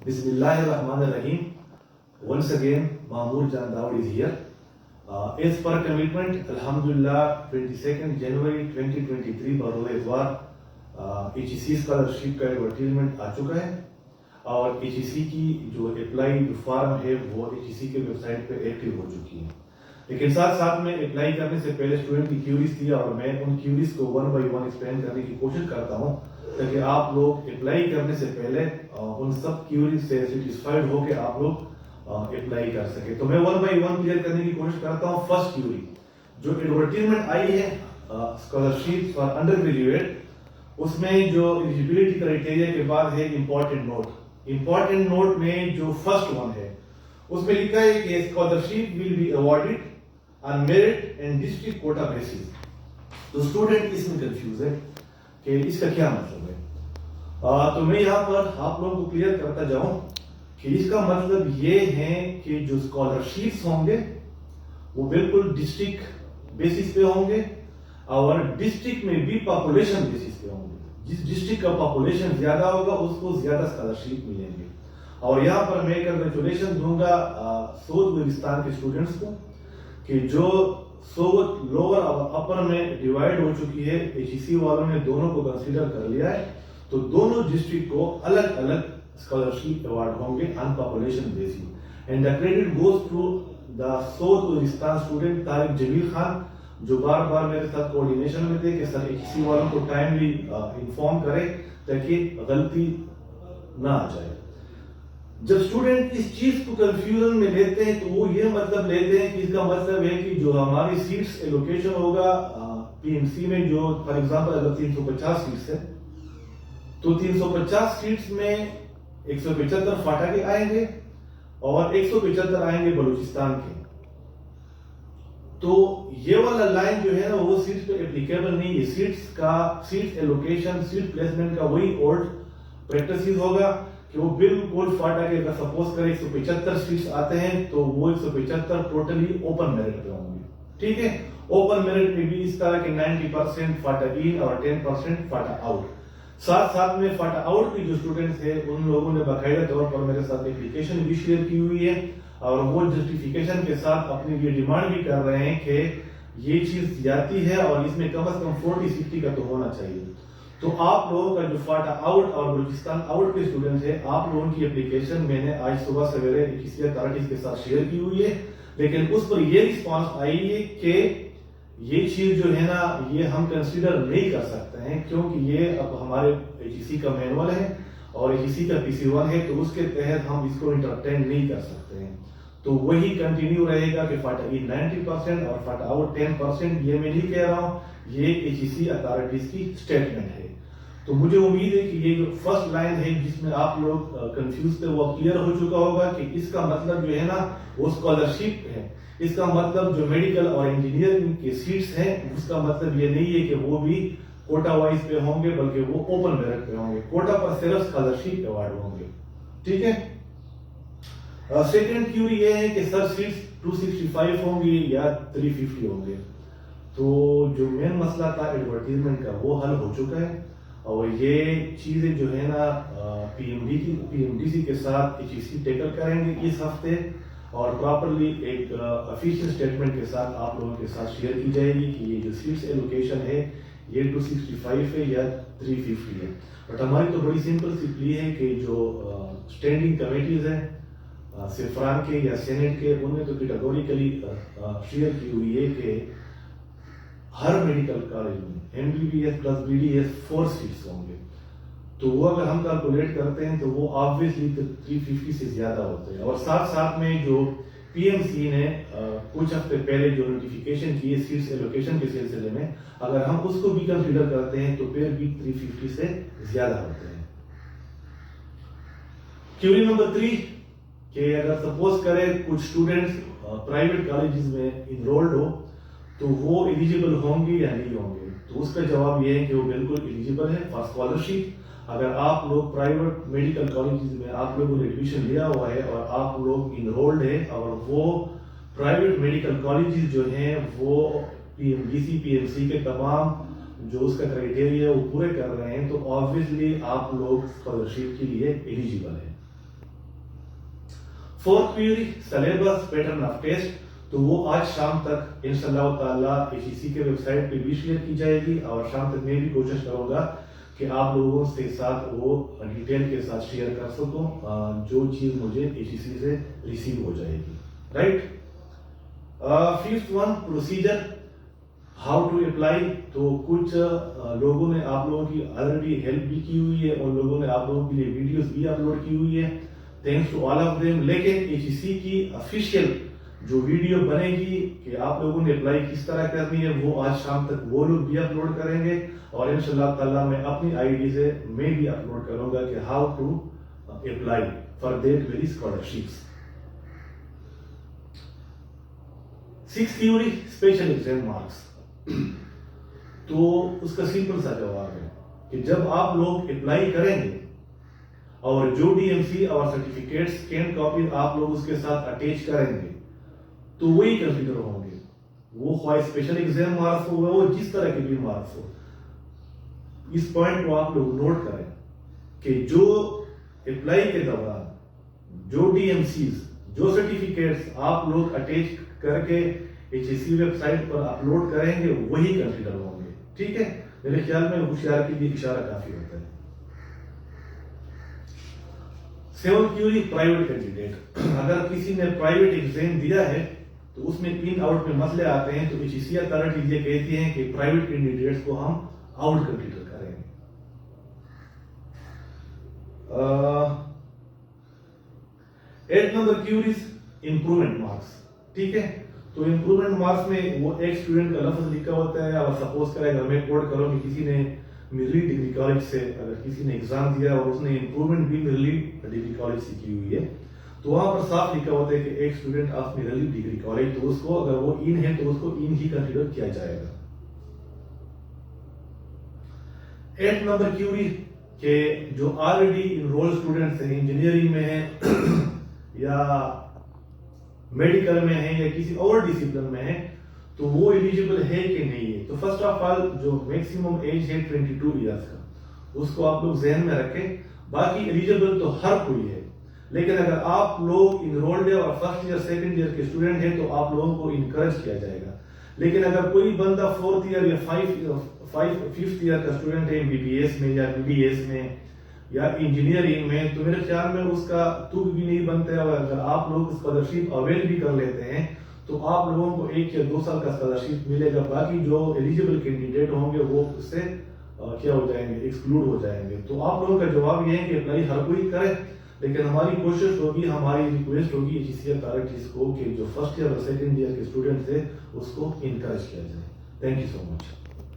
Bismillahirrahmanirrahim. Once again, Mahmood Jan Dawood is here. As per commitment, Alhamdulillah, 22nd January 2023 बरोज़ इतवार HEC scholarship का advertisement आ चुका है और HEC की जो अप्लाई फॉर्म है वो HEC के वेबसाइट पे एक्टिव हो चुकी है। लेकिन साथ साथ में अप्लाई करने से पहले स्टूडेंट की क्यूरीज थी और मैं उन क्यूरीज को वन बाय वन एक्सप्लेन करने की कोशिश करता हूँ ताकि आप लोग अप्लाई करने से पहले उन सब क्यूरीज से सेटिस्फाइड हो के आप लोग अप्लाई कर सके। तो मैं वन बाय वन क्लियर करने की कोशिश करता हूँ। फर्स्ट क्यूरी जो एडवर्टीजमेंट आई है स्कॉलरशिप फॉर अंडर ग्रेजुएट, उसमें जो एलिजिबिलिटी क्राइटेरिया के बाद है इंपॉर्टेंट नोट। इंपॉर्टेंट नोट में जो फर्स्ट वन है उसमें लिखा है कि scholarship will be awarded on merit and district quota basis. तो स्टूडेंट इसमें कंफ्यूज है कि इसका क्या मतलब है। तो मैं यहाँ पर आप लोगों को क्लियर करता जाऊं कि इसका मतलब ये है कि जो स्कॉलरशिप्स होंगे वो बिल्कुल डिस्ट्रिक्ट बेसिस पे होंगे और डिस्ट्रिक्ट में भी पॉपुलेशन बेसिस पे होंगे। जिस डिस्ट्रिक्ट का पॉपुलेशन ज्यादा होगा उसको ज्यादा स्कॉलरशिप मिलेंगे। और यहाँ पर मैं कंग्रेचुलेशन दूंगा सोच बलूचिस्तान के स्टूडेंट्स को कि जो सोच लोअर और अपर में डिवाइड हो चुकी है, HEC वालों ने दोनों को कंसीडर कर लिया है। तो दोनों डिस्ट्रिक्ट को अलग अलग स्कॉलरशिप अवार्ड होंगे on population basis and the credit goes to the सोच बलूचिस्तान स्टूडेंट तारिक जमील खान, जो बार बार मेरे साथ कोऑर्डिनेशन में थे कि सर HEC वालों को टाइमली इन्फॉर्म करें ताकि गलती ना आ जाए। जब स्टूडेंट इस चीज को कंफ्यूजन में लेते हैं तो वो ये मतलब लेते हैं कि इसका मतलब है कि जो हमारी सीट्स एलोकेशन होगा PMC में, जो फॉर एग्जांपल अगर 350 सीट्स है तो 350 सीट्स में 175 फाटा के आएंगे और 175 आएंगे बलूचिस्तान के। तो ये वाला लाइन जो है ना वो सीट्स पे एप्लीकेबल नहीं है। सीट्स एलोकेशन, सीट प्लेसमेंट का वही ओल्ड प्रैक्टिस होगा कि वो बिल्कुल फाटा के अगर सपोज करें 175 सीट्स आते हैं तो वो 175 टोटली ओपन मेरिट पे होंगे। ठीक है, ओपन मेरिट में भी इस तरह के 90% फाटा इन और 10% फाटा आउट। साथ साथ में फाटा आउट के जो स्टूडेंट्स हैं उन लोगों ने बाकायदा तौर पर मेरे साथ एप्लीकेशन भी शेयर की हुई है और वो जस्टिफिकेशन के साथ अपनी ये डिमांड भी कर रहे हैं कि ये चीज जाती है और इसमें कम से कम 40-60 का तो होना चाहिए। तो आप लोगों का जो फाटा आउट और बलूचिस्तान आउट के स्टूडेंट्स हैं, आप लोगों की एप्लीकेशन मैंने आज सुबह सवेरे किसी अथॉरिटीज के साथ शेयर की हुई है, लेकिन उस पर ये रिस्पांस आई है कि ये चीज जो है ना ये हम कंसीडर नहीं कर सकते हैं क्योंकि ये अब हमारे HEC का मैनुअल है और HEC का PC1 है, तो उसके तहत हम इसको इंटरटेन नहीं कर सकते हैं। तो वही कंटिन्यू रहेगा कि फाटा इन 90% और फाटा आउट 10%। ये मैं नहीं कह रहा हूँ, ये HEC अथॉरिटीज की स्टेटमेंट है। तो मुझे उम्मीद है कि ये जो फर्स्ट लाइन है जिसमें आप लोग कंफ्यूज थे वो क्लियर हो चुका होगा कि इसका मतलब जो है ना वो स्कॉलरशिप है। इसका मतलब जो मेडिकल और इंजीनियरिंग के सीट्स हैं उसका मतलब ये नहीं है कि वो भी कोटा वाइज पे होंगे, बल्कि वो ओपन मेरिट पे होंगे। कोटा पर सिर्फ स्कॉलरशिप अवार्ड होंगे। ठीक है। सेकंड क्यूरी ये है कि सर सीट्स 265 होंगी या 350 होंगे। तो जो मेन मसला था एडवर्टीजमेंट का वो हल हो चुका है और ये चीजें जो है ना PMDC के साथ HEC टेकल करेंगे इस हफ्ते और प्रॉपरली एक ऑफिशियल स्टेटमेंट के साथ आप लोगों के साथ शेयर की जाएगी कि ये जो सीट्स एलोकेशन है ये 265 है या 350 है। बट हमारी तो बड़ी सिंपल सी प्ली है कि जो स्टैंडिंग कमेटीज हैं सिफरान के या सेनेट के, उनने तो कैटेगोरिकली शेयर की हुई है कि हर मेडिकल कॉलेज में MBBS प्लस BDS 4 सीट्स होंगे। तो वो अगर हम कैलकुलेट करते हैं तो वो ऑब्वियसली 350 से ज्यादा होते हैं। और साथ साथ में जो PMC ने कुछ हफ्ते पहले जो नोटिफिकेशन की है सीट्स एलोकेशन के सिलसिले में, अगर हम उसको भी कंसीडर करते हैं तो फिर भी 350 से ज्यादा होते हैं। क्यूरी नंबर 3 कि अगर सपोज करें कुछ स्टूडेंट्स प्राइवेट कॉलेजेस में इनरोल्ड हो तो वो एलिजिबल होंगे या नहीं होंगे। तो उसका जवाब ये है कि वो बिल्कुल एलिजिबल है फॉर स्कॉलरशिप। अगर आप लोग प्राइवेट मेडिकल कॉलेजेस में आप लोगों ने एडमिशन लिया हुआ है और आप लोग इनरोल्ड है और वो प्राइवेट मेडिकल कॉलेजेस जो हैं वो PMDC PMC के तमाम जो उसका क्राइटेरिया वो पूरे कर रहे हैं, तो ऑब्वियसली आप लोग स्कॉलरशिप के लिए एलिजिबल हैं। 4th query syllabus pattern of test, तो वो आज शाम तक इंशाल्लाह ताला HEC के वेबसाइट पे भी शेयर की जाएगी और शाम तक मैं भी कोशिश करूंगा कि आप लोगों से साथ वो डिटेल के साथ शेयर कर सकूं जो चीज मुझे HEC से रिसीव हो जाएगी, right. 5th one procedure how to apply, तो कुछ लोगों ने आप लोगों की ऑलरेडी हेल्प भी की हुई है, उन लोगों ने आप लोगों के लिए वीडियोस भी अपलोड की हुई है, thanks to all of them. लेकिन HEC की ऑफिशियल जो वीडियो बनेगी कि आप लोगों ने अप्लाई किस तरह करनी है, वो आज शाम तक वो लोग भी अपलोड करेंगे और इंशाल्लाह ताला मैं अपनी आईडी से मैं भी अपलोड करूंगा कि how to apply for that very scholarships. 6th theory special exam marks, तो उसका सिंपल सा जवाब है कि जब आप लोग अप्लाई करेंगे और जो DMC और सर्टिफिकेट स्कैन कॉपी आप लोग उसके साथ अटैच करेंगे तो वही कंसीडर होंगे, वो ख्वाह स्पेशल एग्जाम मार्क्स हो वो जिस तरह के भी मार्क्स हो। इस पॉइंट को आप लोग नोट करें कि जो अप्लाई के दौरान जो DMCs जो सर्टिफिकेट्स आप लोग अटैच करके HEC वेबसाइट पर अपलोड करेंगे वही कंसीडर होंगे, ठीक है। मेरे ख्याल में होशियार के लिए इशारा काफी होता है। 7th क्वेरी प्राइवेट कैंडिडेट, अगर किसी ने प्राइवेट एग्जाम दिया है तो उसमें इन आउट में मसले आते हैं, तो HEC अथॉरिटी ये कहती हैं कि प्राइवेट कैंडिडेट्स को हम आउट कंसीडर करेंगे। 8 नंबर क्वेरीज इंप्रूवमेंट मार्क्स, ठीक है। तो इंप्रूवमेंट मार्क्स में वो एक स्टूडेंट का लफ्ज लिखा होता है और सपोज करेगा मैं कोड करो कि किसी ने मिरली डिग्री कॉलेज से अगर किसी ने एग्जाम दिया और उसने इंप्रूवमेंट भी मिरली डिग्री कॉलेज से की हुई है, तो वहां पर साफ लिखा होता है कि एक स्टूडेंट ऑफ मिरली डिग्री कॉलेज, तो उसको अगर वो इन है तो उसको इन ही कंसीडर किया जाएगा। 8 नंबर क्वेरी के जो ऑलरेडी इनरोल स्टूडेंट्स हैं, इंजीनियरिंग में है या मेडिकल में है या किसी और डिसिप्लिन में है, तो वो एलिजिबल है कि नहीं है। तो फर्स्ट ऑफ ऑल जो मैक्सिमम एज है 22 इयर्स का, उसको आप लोग जहन में रखें। बाकी एलिजिबल तो हर कोई है, लेकिन अगर आप लोग इनरोल्ड है और फर्स्ट ईयर सेकंड ईयर के स्टूडेंट हैं तो आप लोगों को इनकरेज किया जाएगा। लेकिन अगर कोई बंदा 4th ईयर या 5th ईयर का स्टूडेंट है MBBS में या BDS में या इंजीनियरिंग में, तो मेरे ख्याल में उसका तुक भी नहीं बनता है। और अगर आप लोग स्कॉलरशिप अवेल भी कर लेते हैं तो आप लोगों को 1 या 2 साल का स्कॉलरशिप मिलेगा। बाकी जो एलिजिबल कैंडिडेट होंगे वो उससे क्या हो जाएंगे, एक्सक्लूड हो जाएंगे। तो आप लोगों का जवाब ये है कि अप्लाई हर कोई करे, लेकिन हमारी कोशिश होगी, हमारी रिक्वेस्ट होगी HEC अथॉरिटीज को कि जो फर्स्ट ईयर और सेकंड ईयर के स्टूडेंट्स है उसको इनकरेज किया जाए। Thank you so much.